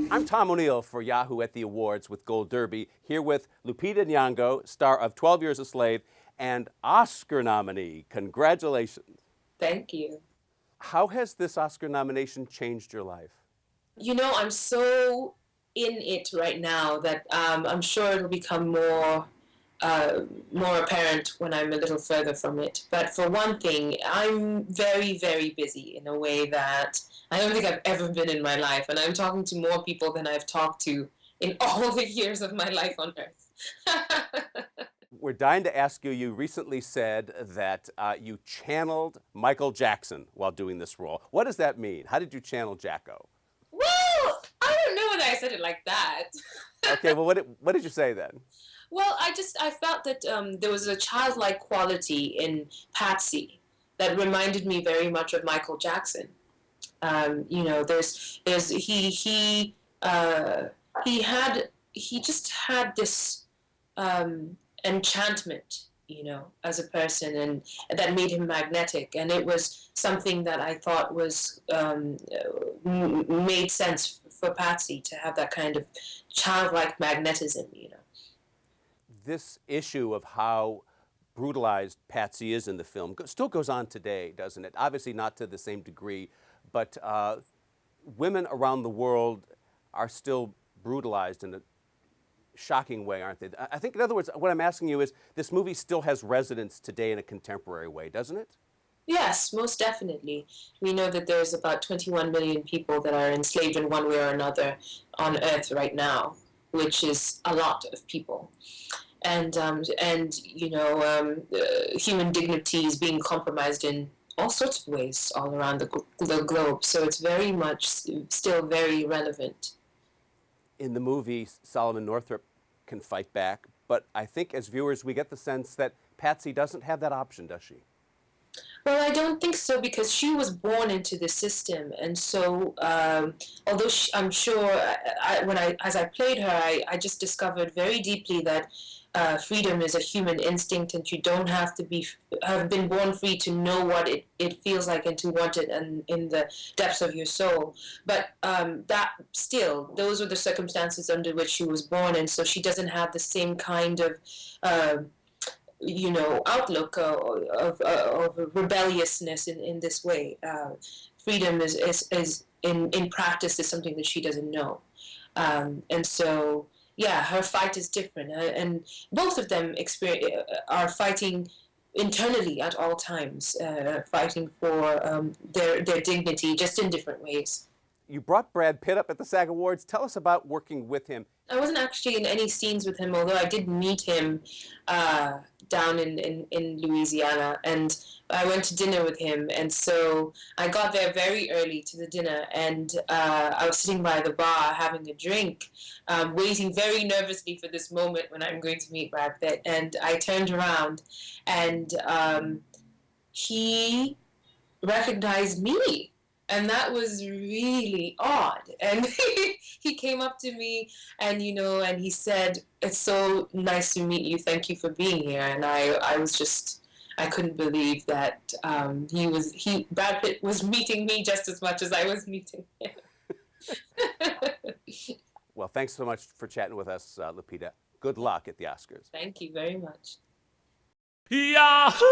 I'm Tom O'Neill for Yahoo at the Awards with Gold Derby, here with Lupita Nyong'o, star of 12 Years a Slave, and Oscar nominee. Congratulations. Thank you. How has this Oscar nomination changed your life? You know, I'm so in it right now that I'm sure it'll become uh, more apparent when I'm a little further from it. But for one thing, I'm very, very busy in a way that I don't think I've ever been in my life. And I'm talking to more people than I've talked to in all the years of my life on Earth. We're dying to ask you, you recently said that you channeled Michael Jackson while doing this role. What does that mean? How did you channel Jacko? Well, I don't know whether I said it like that. Okay, well, what did you say then? Well, I felt that there was a childlike quality in Patsy that reminded me very much of Michael Jackson. You know, he just had this enchantment, you know, as a person, and that made him magnetic. And it was something that I thought was made sense for Patsy to have that kind of childlike magnetism, you know. This issue of how brutalized Patsy is in the film still goes on today, doesn't it? Obviously not to the same degree, but women around the world are still brutalized in a shocking way, aren't they? I think, in other words, what I'm asking you is, this movie still has resonance today in a contemporary way, doesn't it? Yes, most definitely. We know that there's about 21 million people that are enslaved in one way or another on Earth right now, which is a lot of people. And you know, human dignity is being compromised in all sorts of ways all around the globe. So it's very much still very relevant. In the movie, Solomon Northup can fight back, but I think as viewers we get the sense that Patsy doesn't have that option, does she? Well, I don't think so because she was born into the system, and so although I'm sure as I played her, I just discovered very deeply that freedom is a human instinct, and you don't have to have been born free to know what it feels like and to want it and in the depths of your soul. But that still, those are the circumstances under which she was born, and so she doesn't have the same kind of uh, you know, outlook of rebelliousness in this way. Freedom is in practice is something that she doesn't know, and so yeah, her fight is different, and both of them are fighting internally at all times, fighting for their dignity, just in different ways. You brought Brad Pitt up at the SAG Awards. Tell us about working with him. I wasn't actually in any scenes with him, although I did meet him down in Louisiana, and I went to dinner with him, and so I got there very early to the dinner, and I was sitting by the bar having a drink, waiting very nervously for this moment when I'm going to meet Brad Pitt, and I turned around, and he recognized me. And that was really odd. And he came up to me, and you know, and he said, "It's so nice to meet you. Thank you for being here." And I was just, I couldn't believe that Brad Pitt was meeting me just as much as I was meeting him. Well, thanks so much for chatting with us, Lupita. Good luck at the Oscars. Thank you very much. Yahoo!